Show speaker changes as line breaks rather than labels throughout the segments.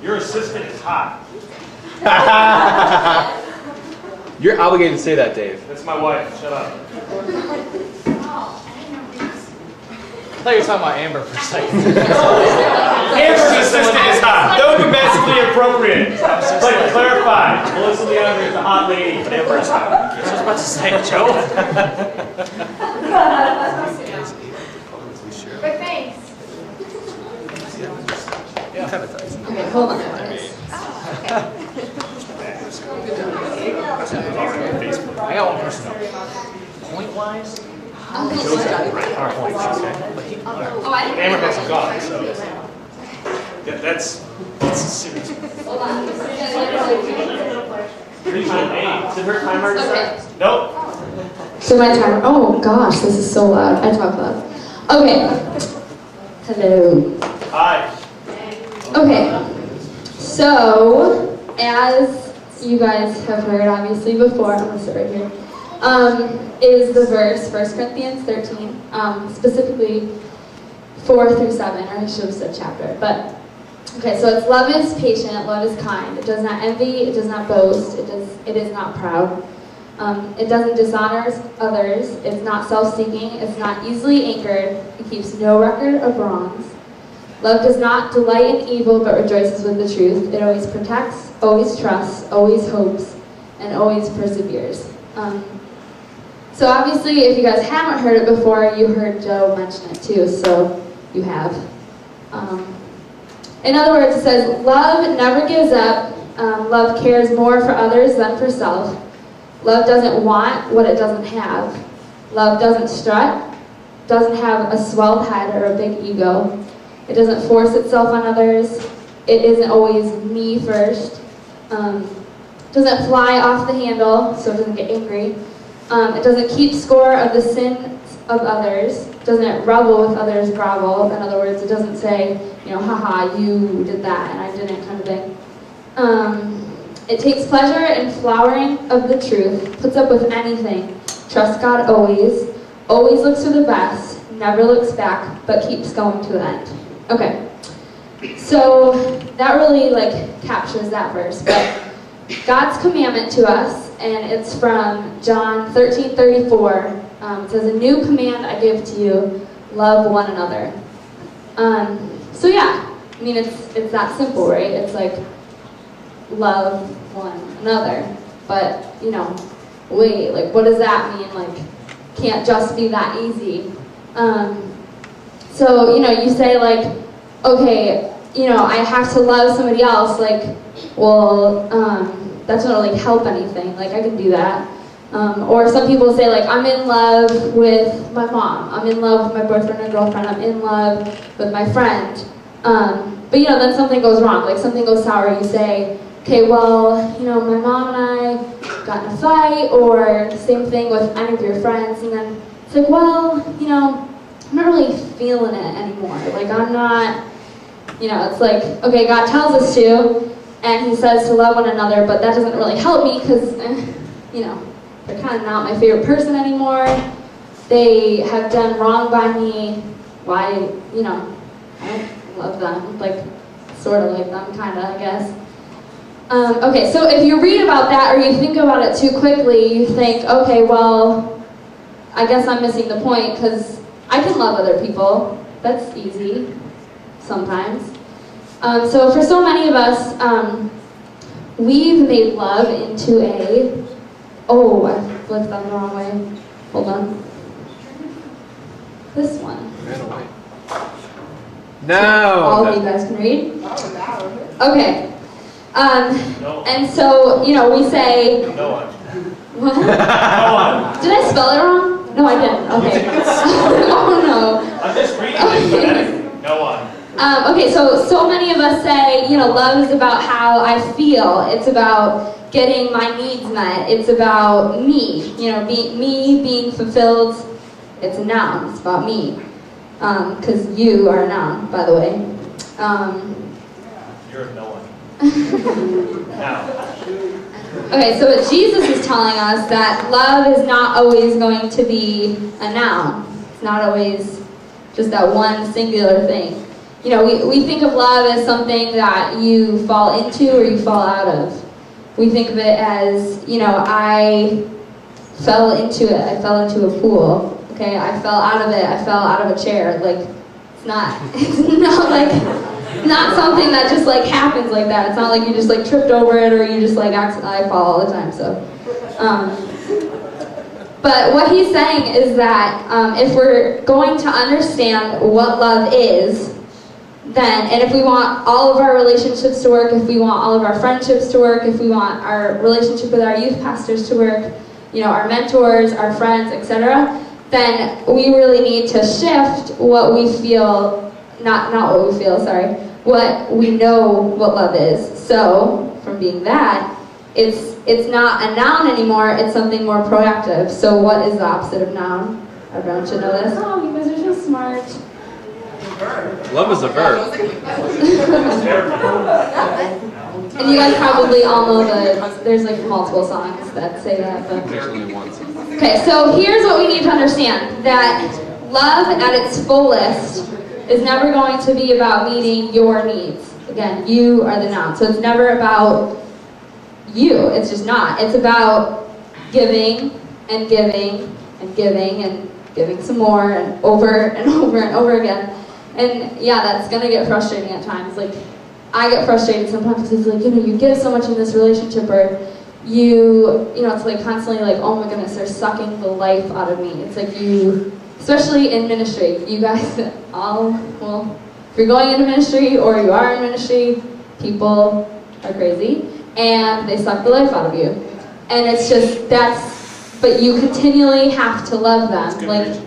Your assistant is hot.
You're obligated to say that, Dave.
That's my wife. Shut up.
I thought you were talking about Amber for a second.
Amber's assistant is hot. That would be massively appropriate. Like, clarify. Melissa Leandro is a hot lady. Amber is hot.
I was about to say, Joe.
But thanks.
Okay, hold on.
I got one person though. Point-wise?
Joe's got our points.
Oh, I didn't
Amber has a god, so that's serious.
Hold on.
Did her timer start? Nope.
So my timer. Oh gosh, this is so loud. I talk loud. Okay. Hello.
Hi.
Okay. So, as you guys have heard obviously before, I'm gonna sit right here. Is the verse 1 Corinthians 13, specifically 4 through 7, or I should have said chapter. But okay, so it's love is patient, love is kind. It does not envy, it does not boast, it is not proud. It doesn't dishonor others, it's not self-seeking, it's not easily angered, it keeps no record of wrongs. Love does not delight in evil, but rejoices with the truth. It always protects, always trusts, always hopes, and always perseveres. So obviously, if you guys haven't heard it before, you heard Joe mention it too, so you have. In other words, it says, love never gives up. Love cares more for others than for self. Love doesn't want what it doesn't have. Love doesn't strut, doesn't have a swelled head or a big ego. It doesn't force itself on others. It isn't always me first. Doesn't fly off the handle, so it doesn't get angry. It doesn't keep score of the sins of others. Doesn't revel with others' grovel. In other words, it doesn't say, haha, you did that and I didn't, kind of thing. It takes pleasure in flowering of the truth, puts up with anything, trusts God always looks for the best, never looks back, but keeps going to the end. Okay, so that really captures that verse. But God's commandment to us, and it's from John 13:34. It says, "A new command I give to you: love one another." So yeah, I mean it's that simple, right? It's like love one another. But wait, what does that mean? Can't just be that easy. So, you say okay, I have to love somebody else, well, that's not really help anything, I can do that. Or some people say I'm in love with my mom, I'm in love with my boyfriend or girlfriend, I'm in love with my friend. But then something goes wrong, something goes sour, you say, okay, well, my mom and I got in a fight, or same thing with any of your friends, and then it's well, I'm not really feeling it anymore. I'm not, it's okay, God tells us to, and He says to love one another, but that doesn't really help me because, they're kind of not my favorite person anymore. They have done wrong by me. Why, I don't love them. Sort of like them, kind of, I guess. Okay, so if you read about that or you think about it too quickly, you think, okay, well, I guess I'm missing the point because I can love other people. That's easy, sometimes. So for so many of us, we've made love into a... Oh, I flipped them the wrong way. Hold on. This one.
No!
All of you guys can read? Okay. And so, we say...
No one.
What?
No one.
Did I spell it wrong? No, I didn't. Okay. Oh, no.
I'm just reading it. No one.
Okay, so many of us say, love is about how I feel. It's about getting my needs met. It's about me. Being fulfilled. It's a noun. It's about me. Because you are a noun, by the way.
You're no one. Now.
Okay, so what Jesus is telling us that love is not always going to be a noun. It's not always just that one singular thing. you know, we think of love as something that you fall into or you fall out of. We think of it as, you know, I fell into it. I fell into a pool. Okay, I fell out of it. I fell out of a chair. Like, it's not like, not something that just like happens like that. It's not like you just like tripped over it or you just like I fall all the time. So, but what he's saying is that if we're going to understand what love is, then, and if we want all of our relationships to work, if we want all of our friendships to work, if we want our relationship with our youth pastors to work, you know, our mentors, our friends, etc., then we really need to shift what we feel, not what we feel, sorry, what we know what love is. So, from being that, it's not a noun anymore, it's something more proactive. So what is the opposite of noun? Everyone should know this. Oh, you guys are so smart.
Love is a verb.
And you guys probably all know that there's like multiple songs that say that. But...
There's only one song.
Okay, so here's what we need to understand. That love at its fullest is never going to be about meeting your needs. Again, you are the noun. So it's never about you. It's just not. It's about giving and giving and giving and giving some more and over and over and over again. And yeah, that's going to get frustrating at times. Like, I get frustrated sometimes because it's like, you know, you give so much in this relationship, or you know, it's like constantly like, oh my goodness, they're sucking the life out of me. It's like you, especially in ministry, you guys all, well, if you're going into ministry or you are in ministry, people are crazy and they suck the life out of you. And it's just, but you continually have to love them. Like,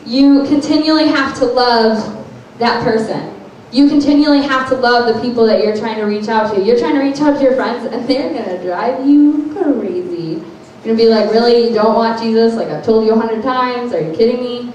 you continually have to love that person. You continually have to love the people that you're trying to reach out to. You're trying to reach out to your friends and they're going to drive you crazy. You're going to be like, really? You don't want Jesus? Like I've told you 100 times? Are you kidding me?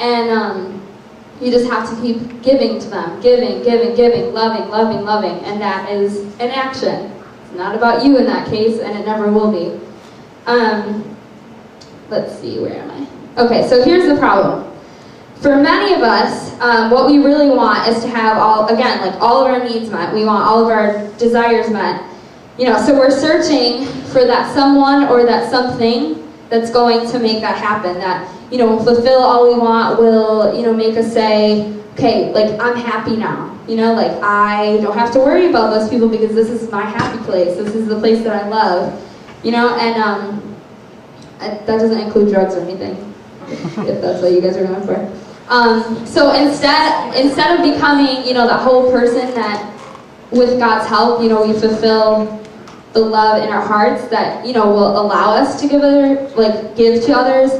And you just have to keep giving to them. Giving, giving, giving, loving, loving, loving. And that is an action. It's not about you in that case, and it never will be. Let's see, where am I? Okay, so here's the problem. For many of us, what we really want is to have all of our needs met. We want all of our desires met. You know, so we're searching for that someone or that something that's going to make that happen. That, you know, will fulfill all we want, will, you know, make us say, okay, like, I'm happy now. You know, like, I don't have to worry about those people because this is my happy place. This is the place that I love. You know, and that doesn't include drugs or anything, if that's what you guys are going for. So instead of becoming, you know, that whole person that, with God's help, you know, we fulfill the love in our hearts that, you know, will allow us to give to others.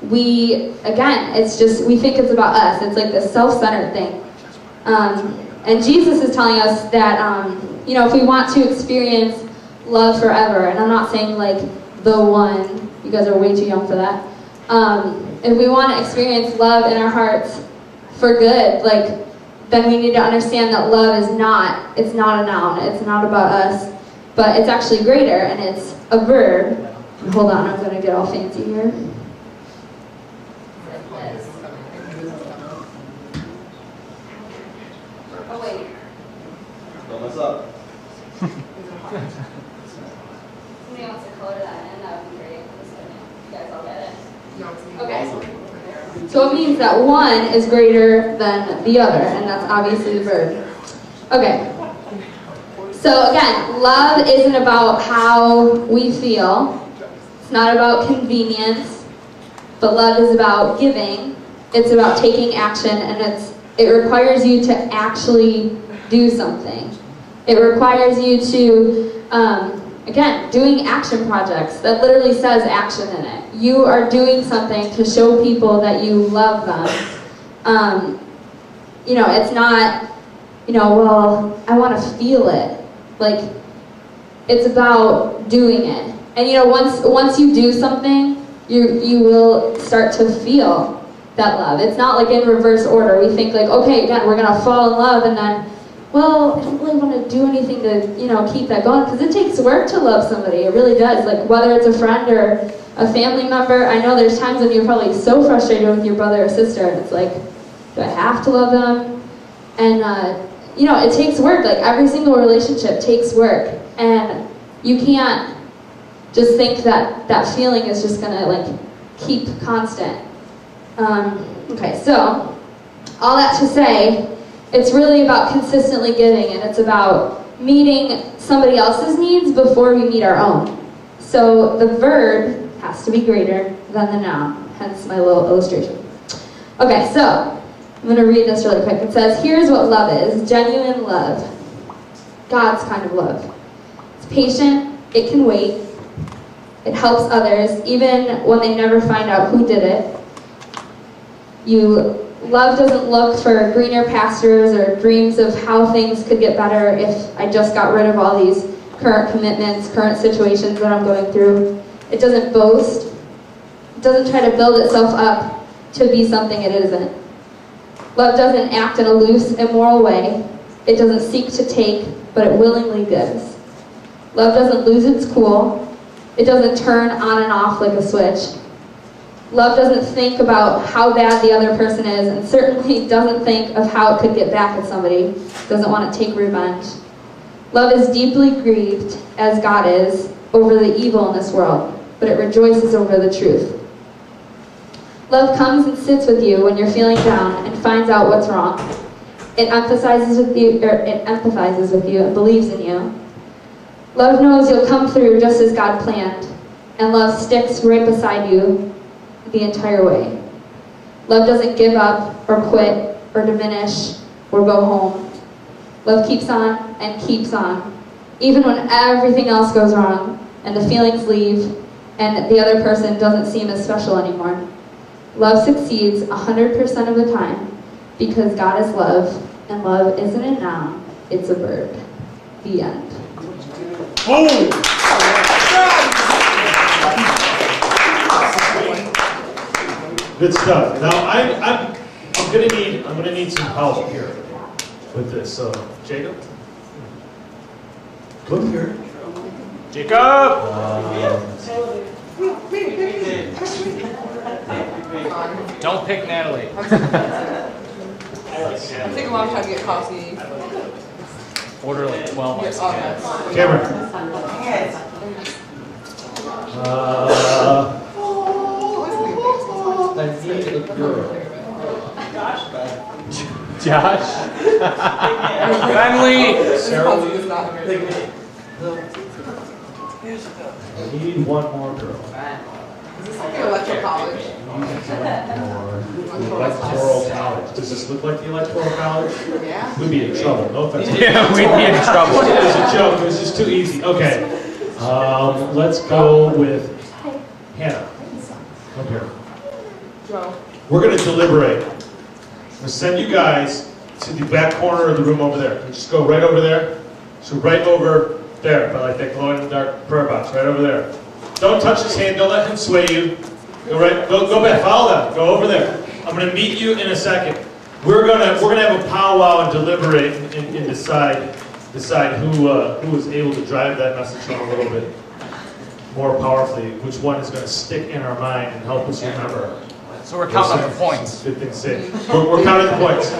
It's just, we think it's about us. It's like this self-centered thing. And Jesus is telling us that, you know, if we want to experience love forever, and I'm not saying like the one, you guys are way too young for that. If we want to experience love in our hearts for good, like, then we need to understand that love is not, it's not a noun, it's not about us, but it's actually greater, and it's a verb. Hold on, I'm going to get all fancy here. Oh, wait.
Don't mess up.
Somebody wants to color that in, that would be great. You guys all get it? Okay. So it means that one is greater than the other, and that's obviously the verb. Okay. So again, love isn't about how we feel. It's not about convenience, but love is about giving. It's about taking action, and it requires you to actually do something. It requires you to, again, doing action projects. That literally says action in it. You are doing something to show people that you love them. You know, it's not, you know, well, I want to feel it. Like, it's about doing it. And you know, once you do something, you will start to feel that love. It's not like in reverse order. We think like, okay, again, we're going to fall in love, and then, well, I don't really want to do anything to, you know, keep that going, because it takes work to love somebody. It really does. Like, whether it's a friend or a family member, I know there's times when you're probably so frustrated with your brother or sister, and it's like, Do I have to love them? And you know, it takes work. Like every single relationship takes work, and you can't just think that that feeling is just gonna like keep constant. Okay, so all that to say, it's really about consistently giving, and it's about meeting somebody else's needs before we meet our own. So the verb has to be greater than the noun, hence my little illustration. Okay, so I'm going to read this really quick. It says, here's what love is: genuine love. God's kind of love. It's patient, it can wait, it helps others, even when they never find out who did it. Love doesn't look for greener pastures or dreams of how things could get better if I just got rid of all these current commitments, current situations that I'm going through. It doesn't boast. It doesn't try to build itself up to be something it isn't. Love doesn't act in a loose, immoral way. It doesn't seek to take, but it willingly gives. Love doesn't lose its cool. It doesn't turn on and off like a switch. Love doesn't think about how bad the other person is, and certainly doesn't think of how it could get back at somebody. Doesn't want to take revenge. Love is deeply grieved, as God is, over the evil in this world, but it rejoices over the truth. Love comes and sits with you when you're feeling down and finds out what's wrong. It empathizes with you and believes in you. Love knows you'll come through just as God planned, and love sticks right beside you the entire way. Love doesn't give up or quit or diminish or go home. Love keeps on and keeps on, even when everything else goes wrong and the feelings leave and the other person doesn't seem as special anymore. Love succeeds 100% of the time because God is love, and love isn't a noun, it's a verb. The end.
Boom! Good stuff. Now I'm gonna need some help here with this. So Jacob, come here.
Jacob! Don't pick Natalie.
It takes a long time to get coffee.
Order like 12 ice cans.
Cameron.
I need a girl.
Josh? Finally!
Sarah,
Is not very good.
I need one more girl.
Is this like an electoral college?
Electoral college. Does this look like the electoral college?
Yeah.
We'd be in trouble. No offense.
Yeah, we'd be in trouble.
It was a joke. It was just too easy. Okay. Let's go with Hannah. Come here.
Joe.
We're going to deliberate. I'm going to send you guys to the back corner of the room over there. Just go right over there. So right over there, by like that glowing in the dark prayer box, right over there. Don't touch his hand. Don't let him sway you. Go back. Follow them. Go over there. I'm going to meet you in a second. We're gonna have a powwow and deliberate and decide who was able to drive that message home a little bit more powerfully. Which one is going to stick in our mind and help us remember.
So we're counting up the points.
Good thing to say. We're counting the points.